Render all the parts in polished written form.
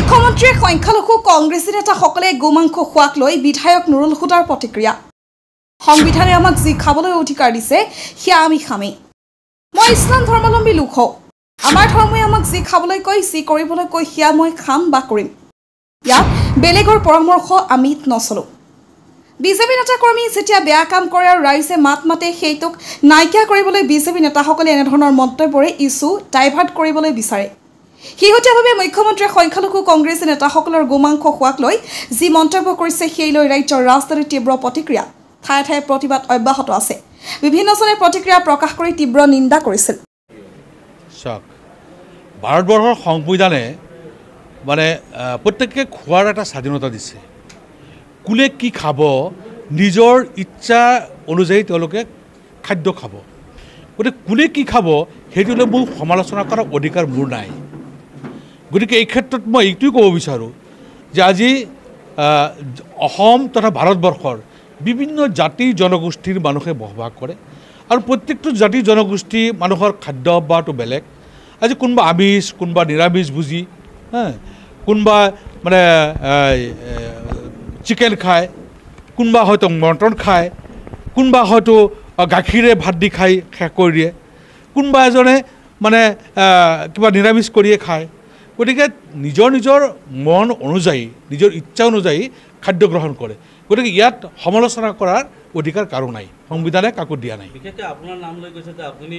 মুখ্যমন্ত্ৰীয়ে সংখ্যালঘু কংগ্ৰেছী নেতাসকলে গোমাংস খোৱাক লৈ বিধায়ক নুৰুল হুদাৰ প্ৰতিক্ৰিয়া। সংবিধানে আমাক যি খাবলৈ অধিকাৰ দিছে সেয়া আমি খামেই। মই ইছলাম ধৰ্মাৱলম্বী লোক হওঁ। আমাৰ ধৰ্মই আমাক যি খাবলৈ কয়, যি কৰিবলৈ কয় সেয়া মই খাম বা কৰিম। ইয়াত বেলেগৰ পৰামৰ্শ আমি নচলোঁ। বিজেপি নেতাকৰ্মী যেতিয়া বেয়া কাম কৰে আৰু ৰাইজে মাত মাতে, সেইটোক নাইকিয়া কৰিবলৈ বিজেপি নেতাসকলে এনেধৰণৰ মন্তব্যৰে ইছ্যু ডাইভাৰ্ট কৰিবলৈ বিচাৰে। শেহতীয়াভাৱে মুখ্যমন্ত্ৰীয়ে সংখ্যালঘু কংগ্ৰেছী নেতাসকলৰ গোমাংস খোৱাক লৈ যি মন্তব্য কৰিছে সেই লৈ ৰাজ্যৰ ৰাজধানীৰ তীব্ৰ প্ৰতিক্ৰিয়া। ঠায়ে ঠায়ে প্ৰতিবাদ অব্যাহত আছে। বিভিন্নজনে প্ৰতিক্ৰিয়া প্ৰকাশ কৰি তীব্ৰ নিন্দা কৰিছিল। ভাৰতবৰ্ষৰ সংবিধানে প্ৰত্যেকে খোৱাৰ এটা স্বাধীনতা দিছে। কোনে কি খাব নিজৰ ইচ্ছা অনুযায়ী তেওঁলোকে খাদ্য খাব। গতিকে কোনে কি খাব সেইটোলৈ মোৰ সমালোচনা কৰাৰ অধিকাৰ মোৰ নাই। গতিকে এই ক্ষেত্ৰত মই এইটোৱে ক'ব বিচাৰোঁ যে আজি অসম তথা ভাৰতবৰ্ষৰ বিভিন্ন জাতি জনগোষ্ঠীৰ মানুহে বসবাস কৰে আৰু প্ৰত্যেকটো জাতি জনগোষ্ঠী মানুহৰ খাদ্য অভ্যাসটো বেলেগ। আজি কোনোবা আমিষ, কোনোবা নিৰামিষ ভোজী, কোনোবা চিকেন খায়, কোনোবা হয়তো মটন খায়, কোনোবা হয়তো গাখীৰে ভাত দি খাই শেষ কৰি দিয়ে, কোনোবা এজনে কিবা নিৰামিষ কৰিয়ে খায়। গতিকে নিজৰ নিজৰ মন অনুযায়ী, নিজৰ ইচ্ছা অনুযায়ী খাদ্য গ্ৰহণ কৰে। গতিকে ইয়াত সমালোচনা কৰাৰ অধিকাৰ কাৰো নাই, সংবিধানে কাকো দিয়া নাই। বিশেষকৈ আপোনাৰ নাম লৈ কৈছে যে আপুনি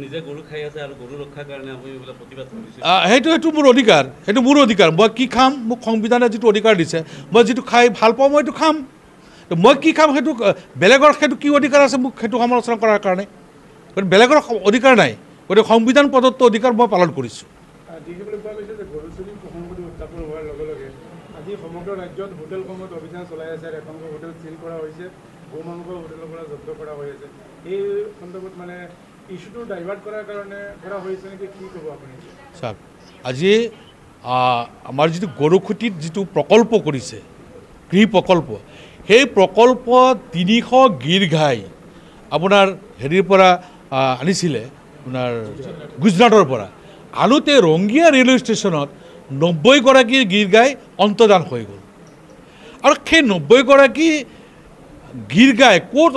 নিজে গৰু খাই আছে আৰু গৰু ৰক্ষাৰ কাৰণে আপুনি এইবিলাক প্ৰতিবাদ কৰিছে। সেইটো মোৰ অধিকাৰ, সেইটো মোৰ অধিকাৰ। মই কি খাম, মোক সংবিধানে যিটো অধিকাৰ দিছে, মই যিটো খাই ভাল পাওঁ মই এইটো খাম। মই কি খাম সেইটো বেলেগৰ সেইটো কি অধিকাৰ আছে মোক সেইটো সমালোচনা কৰাৰ কাৰণে? গতিকে বেলেগৰ অধিকাৰ নাই। গতিকে সংবিধান প্ৰদত্ত অধিকাৰ মই পালন কৰিছোঁ। দেখিবলৈ পোৱা গৈছে যে গৰু চুৰি প্ৰসংগটো উত্থাপন হোৱাৰ লগে লগে আজি সমগ্ৰ ৰাজ্যত হোটেলসমূহত অভিযান চলাই আছে। এখন হোটেল চিল কৰা হৈছে, গোমাংস হোটেলৰ পৰা জব্দ কৰা হৈ আছে। এই সন্দৰ্ভত ইছ্যুটো ডাইভাৰ্ট কৰাৰ কাৰণে কৰা হৈছে নেকি, কি ক'ব আপুনি? চাওক, আজি আমাৰ যিটো গৰুখুটিত যিটো প্ৰকল্প কৰিছে, গৃহ প্ৰকল্প, সেই প্ৰকল্প 300 গিৰ ঘাই আপোনাৰ হেৰিৰ পৰা আনিছিলে, আপোনাৰ গুজৰাটৰ পৰা। আনোতে ৰংগিয়া ৰেলৱে ষ্টেচনত 90গৰাকী গিৰ গাই অন্তদান হৈ গ'ল। আৰু সেই 90গৰাকী গিৰ গাই ক'ত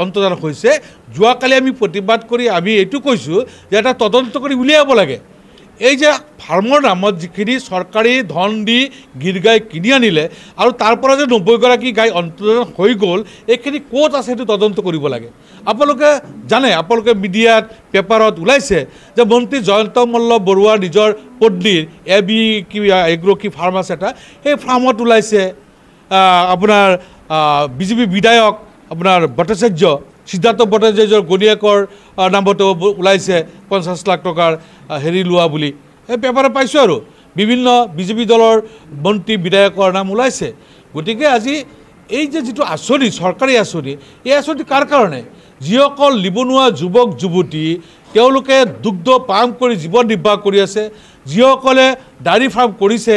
অন্তদান হৈছে, যোৱাকালি আমি প্ৰতিবাদ কৰি আমি এইটো কৈছোঁ যে এটা তদন্ত কৰি উলিয়াব লাগে। এই যে ফাৰ্মৰ নামত যিখিনি চৰকাৰী ধন দি গিৰ গাই কিনি আনিলে আৰু তাৰ পৰা যে 90গৰাকী গাই অন্তদান হৈ গ'ল, এইখিনি ক'ত আছে সেইটো তদন্ত কৰিব লাগে। আপোনালোকে জানে, আপোনালোকে মিডিয়াত পেপাৰত ওলাইছে যে মন্ত্ৰী জয়ন্ত মল্ল বৰুৱাৰ নিজৰ পত্নীৰ এগ্ৰ কি ফাৰ্ম আছে এটা, সেই ফাৰ্মত ওলাইছে আপোনাৰ বিজেপি বিধায়ক আপোনাৰ ভট্টাচাৰ্য, সিদ্ধাৰ্থ ভট্টাচাৰ্যৰ গণীয়েকৰ নামতো ওলাইছে 50 লাখ টকাৰ হেৰি লোৱা বুলি এই পেপাৰত পাইছোঁ। আৰু বিভিন্ন বিজেপি দলৰ মন্ত্ৰী বিধায়কৰ নাম ওলাইছে। গতিকে আজি এই যে যিটো আঁচনি, চৰকাৰী আঁচনি, এই আঁচনি কাৰ কাৰণে? যিসকল নিবনুৱা যুৱক যুৱতী তেওঁলোকে দুগ্ধ পাম কৰি জীৱন নিৰ্বাহ কৰি আছে, যিসকলে ডায়েৰী ফাৰ্ম কৰিছে,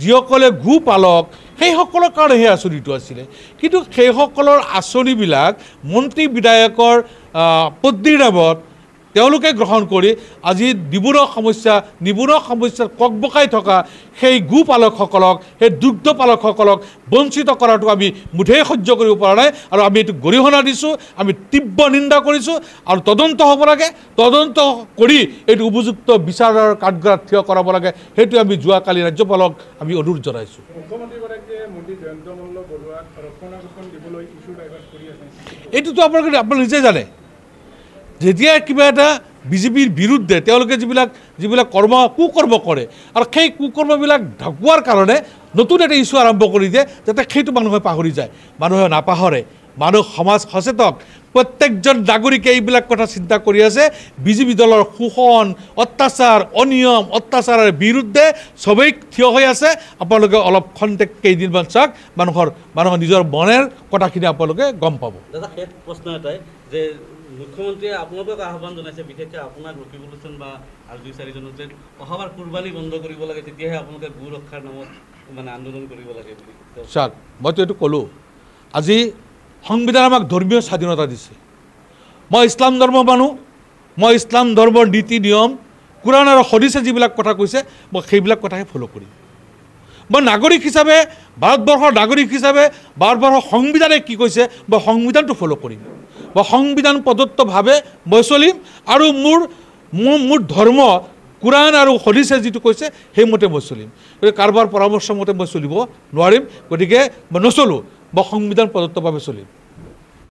যিসকলে গো পালক, সেইসকলৰ কাৰণে সেই আঁচনিটো আছিলে। কিন্তু সেইসকলৰ আঁচনিবিলাক মন্ত্ৰী বিধায়কৰ পত্নীৰ নামত তেওঁলোকে গ্ৰহণ কৰি আজি নিবনুৱা সমস্যাত ককবকাই থকা সেই গো পালকসকলক, সেই দুগ্ধ পালকসকলক বঞ্চিত কৰাটো আমি মুঠেই সহ্য কৰিব পৰা নাই। আৰু আমি এইটো গৰিহণা দিছোঁ, আমি তীব্ৰ নিন্দা কৰিছোঁ। আৰু তদন্ত হ'ব লাগে, তদন্ত কৰি এইটো উপযুক্ত বিচাৰৰ কাঠগড়াত থিয় কৰাব লাগে। সেইটো আমি যোৱাকালি ৰাজ্যপালক আমি অনুৰোধ জনাইছোঁ। এইটোতো আপোনালোকে নিজে জানে, যেতিয়া কিবা এটা বিজেপিৰ বিৰুদ্ধে তেওঁলোকে যিবিলাক কুকৰ্ম কৰে আৰু সেই কুকৰ্মবিলাক ঢাকোৱাৰ কাৰণে নতুন এটা ইছ্যু আৰম্ভ কৰি দিয়ে, যাতে সেইটো মানুহে পাহৰি যায়। মানুহে নাপাহৰে, মানুহ সমাজ সচেতন, প্ৰত্যেকজন নাগৰিকে এইবিলাক কথা চিন্তা কৰি আছে। বিজেপি দলৰ শোষণ, অত্যাচাৰ, অনিয়ম, অত্যাচাৰৰ বিৰুদ্ধে চবেই থিয় হৈ আছে। আপোনালোকে অলপ খন্তেক কেইদিনমান চাওক, মানুহৰ নিজৰ মনৰ কথাখিনি আপোনালোকে গম পাব। দাদা, শেষ প্ৰশ্ন এটাই যে মুখ্যমন্ত্ৰীয়ে আপোনালোকক আহ্বান জনাইছে, বিশেষকৈ আপোনাক ৰকিবুল হুছেইন বা আৰু 2-4জনক যে অহাবাৰ কুৰবানী বন্ধ কৰিব লাগে, তেতিয়াহে আপোনালোকে গো ৰক্ষাৰ নামত আন্দোলন কৰিব লাগে বুলি। চাওক, মইতো এইটো ক'লোঁ, আজি সংবিধানে আমাক ধৰ্মীয় স্বাধীনতা দিছে। মই ইছলাম ধৰ্ম মানুহ, মই ইছলাম ধৰ্মৰ নীতি নিয়ম, কোৰাণ আৰু হাদিছে যিবিলাক কথা কৈছে মই সেইবিলাক কথাহে ফ'ল' কৰিম। মই নাগৰিক হিচাপে ভাৰতবৰ্ষৰ নাগৰিক হিচাপে ভাৰতবৰ্ষৰ সংবিধানে কি কৈছে মই সংবিধানটো ফ'ল' কৰিম বা সংবিধান প্ৰদত্তভাৱে মই চলিম আৰু মোৰ ধৰ্ম কোৰাণ আৰু হদিছে যিটো কৈছে সেইমতে মই চলিম গতিকে কাৰোবাৰ পৰামৰ্শ মতে মই চলিব নোৱাৰিম গতিকে মই নচলোঁ মই সংবিধান প্ৰদত্তভাৱে চলিম